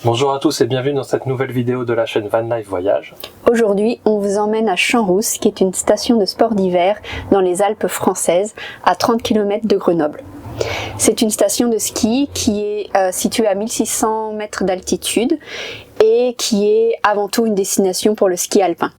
Bonjour à tous et bienvenue dans cette nouvelle vidéo de la chaîne Van Life Voyage. Aujourd'hui, on vous emmène à Champs-Rousses, qui est une station de sport d'hiver dans les Alpes françaises, à 30 km de Grenoble. C'est une station de ski qui est située à 1600 mètres d'altitude et qui est avant tout une destination pour le ski alpin.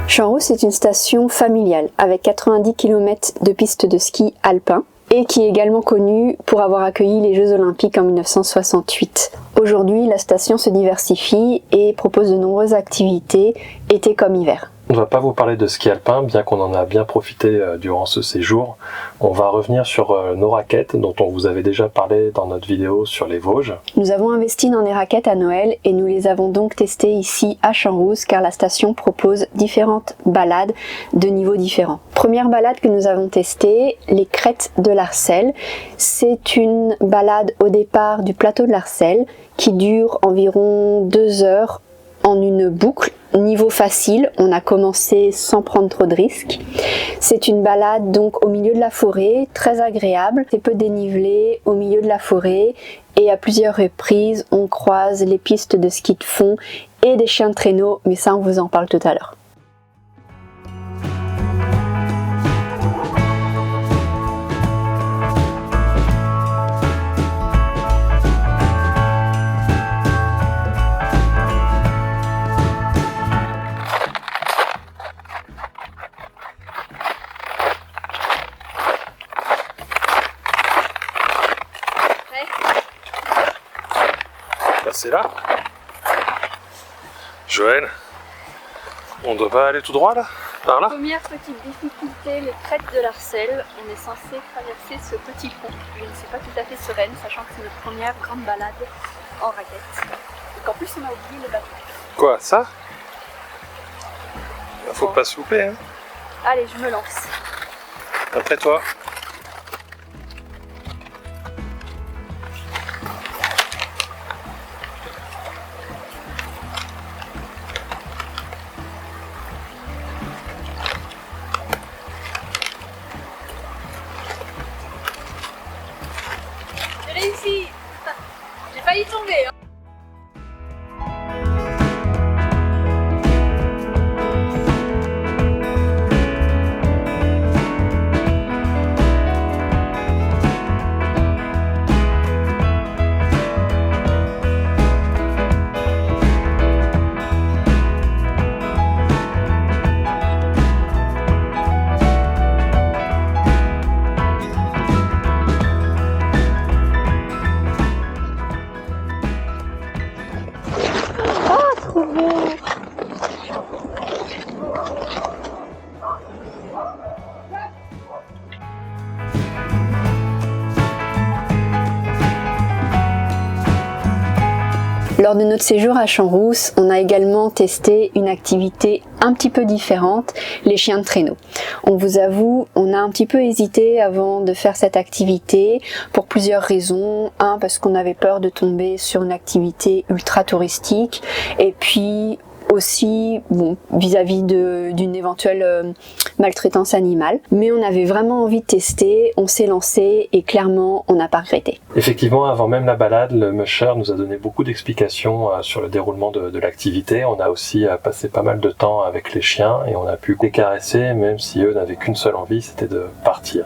Champs-Rousses est une station familiale avec 90 km de pistes de ski alpin et qui est également connue pour avoir accueilli les Jeux Olympiques en 1968. Aujourd'hui, la station se diversifie et propose de nombreuses activités, été comme hiver. On ne va pas vous parler de ski alpin, bien qu'on en a bien profité durant ce séjour. On va revenir sur nos raquettes dont on vous avait déjà parlé dans notre vidéo sur les Vosges. Nous avons investi dans des raquettes à Noël et nous les avons donc testées ici à Champs-Rousses car la station propose différentes balades de niveaux différents. Première balade que nous avons testée, les crêtes de l'Arcel. C'est une balade au départ du plateau de l'Arcel qui dure environ 2 heures en une boucle. Niveau facile, on a commencé sans prendre trop de risques. C'est une balade donc au milieu de la forêt, très agréable. C'est peu dénivelé au milieu de la forêt et à plusieurs reprises on croise les pistes de ski de fond et des chiens de traîneau, mais ça on vous en parle tout à l'heure. C'est là. Joël, on doit pas aller tout droit là? Par là? Première petite difficulté, les crêtes de l'Arcel. On est censé traverser ce petit pont. Je ne suis pas tout à fait sereine, sachant que c'est notre première grande balade en raquette. Et qu'en plus on a oublié les bâtons. Quoi, ça? Faut pas se louper, hein? Allez, je me lance. Après toi. Réussi. J'ai failli tomber hein. Lors de notre séjour à Champs-Rousses, on a également testé une activité un petit peu différente, les chiens de traîneau. On vous avoue, on a un petit peu hésité avant de faire cette activité pour plusieurs raisons. Un, parce qu'on avait peur de tomber sur une activité ultra touristique et puis aussi vis-à-vis d'une éventuelle maltraitance animale. Mais on avait vraiment envie de tester, on s'est lancé et clairement on n'a pas regretté. Effectivement, avant même la balade, le musher nous a donné beaucoup d'explications sur le déroulement de l'activité. On a aussi passé pas mal de temps avec les chiens et on a pu les caresser même si eux n'avaient qu'une seule envie, c'était de partir.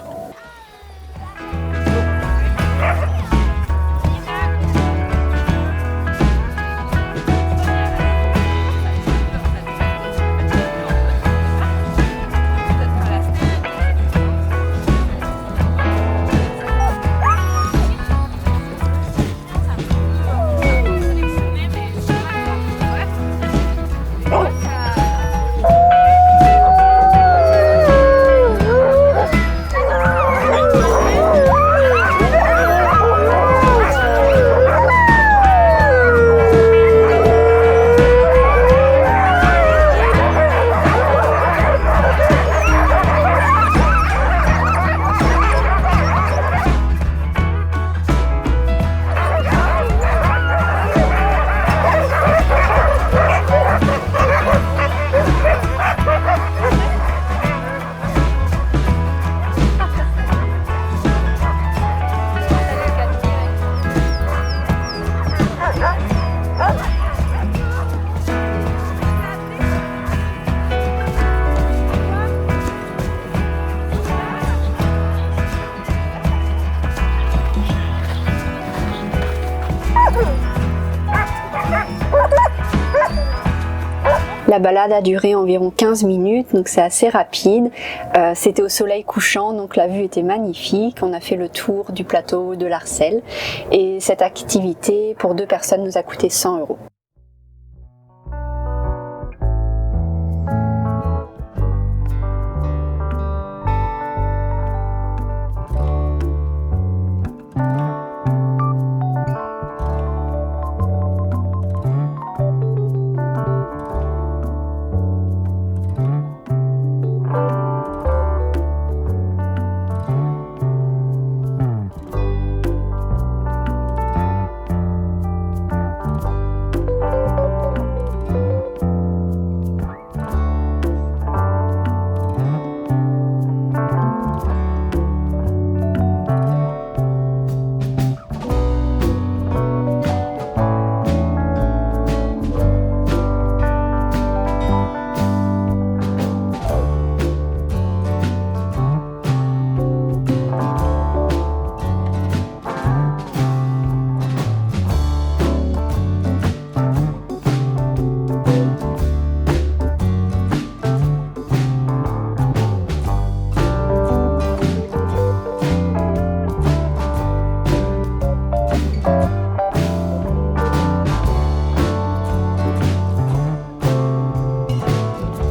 La balade a duré environ 15 minutes, donc c'est assez rapide. C'était au soleil couchant, donc la vue était magnifique. On a fait le tour du plateau de l'Arcel et cette activité pour 2 personnes nous a coûté 100 €.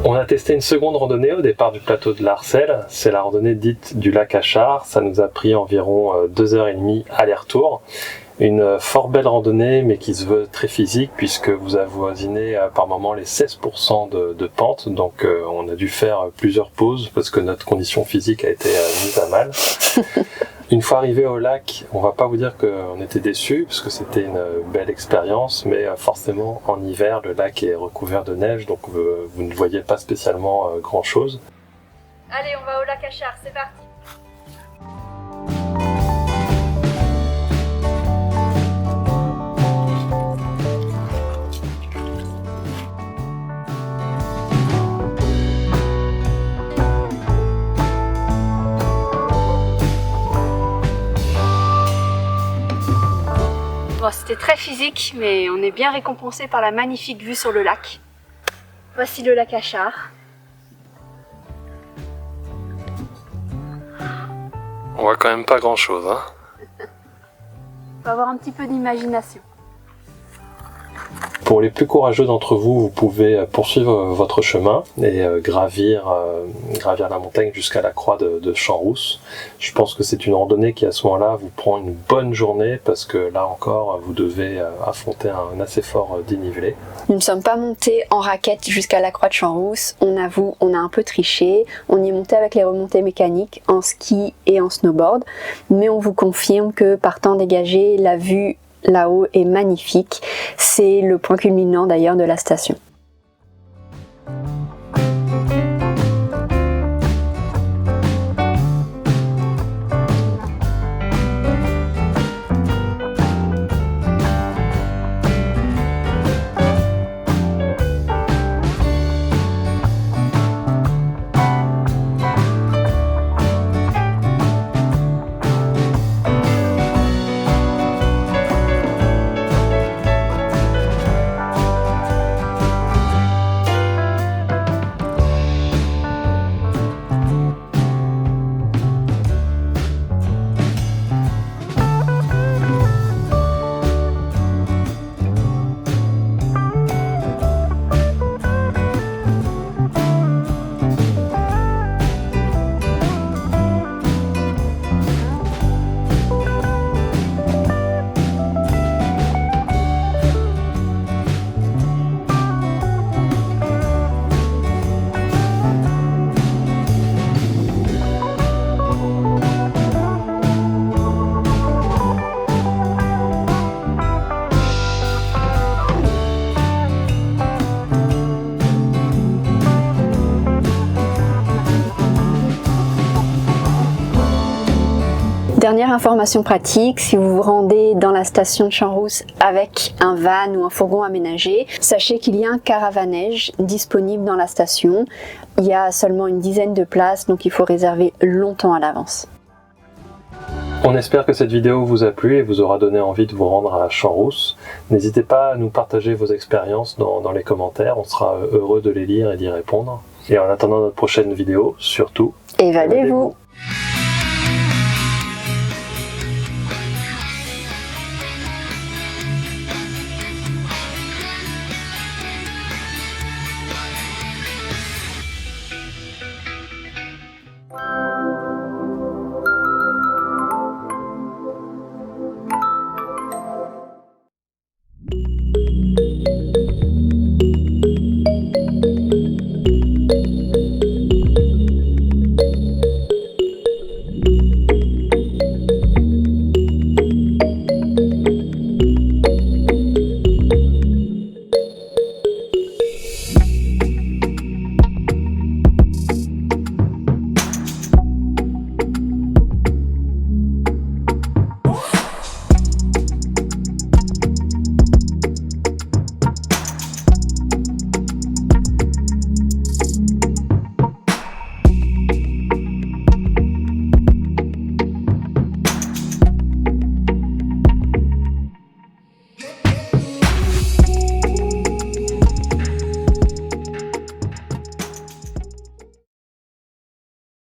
On a testé une seconde randonnée au départ du plateau de l'Arcel, c'est la randonnée dite du lac Achard, ça nous a pris environ 2h30 aller-retour. Une fort belle randonnée mais qui se veut très physique puisque vous avoisinez par moment les 16% de pente, donc on a dû faire plusieurs pauses parce que notre condition physique a été mise à mal. Une fois arrivé au lac, on va pas vous dire qu'on était déçus parce que c'était une belle expérience, mais forcément en hiver le lac est recouvert de neige, donc vous ne voyez pas spécialement grand chose. Allez, on va au lac Achard, c'est parti. Bon, c'était très physique, mais on est bien récompensé par la magnifique vue sur le lac. Voici le lac Achard. On voit quand même pas grand chose, hein. Faut avoir un petit peu d'imagination. Pour les plus courageux d'entre vous, vous pouvez poursuivre votre chemin et gravir la montagne jusqu'à la croix de Champs-Rousses. Je pense que c'est une randonnée qui à ce moment-là vous prend une bonne journée parce que là encore vous devez affronter un assez fort dénivelé. Nous ne sommes pas montés en raquette jusqu'à la croix de Champs-Rousses, on avoue, on a un peu triché. On y est monté avec les remontées mécaniques en ski et en snowboard, mais on vous confirme que par temps dégagé, la vue là-haut est magnifique. C'est le point culminant d'ailleurs de la station. Dernière information pratique, si vous vous rendez dans la station de Champs-Rousses avec un van ou un fourgon aménagé, sachez qu'il y a un caravanège disponible dans la station. Il y a seulement une dizaine de places, donc il faut réserver longtemps à l'avance. On espère que cette vidéo vous a plu et vous aura donné envie de vous rendre à Champs-Rousses. N'hésitez pas à nous partager vos expériences dans les commentaires, on sera heureux de les lire et d'y répondre. Et en attendant notre prochaine vidéo, surtout, évadez-vous.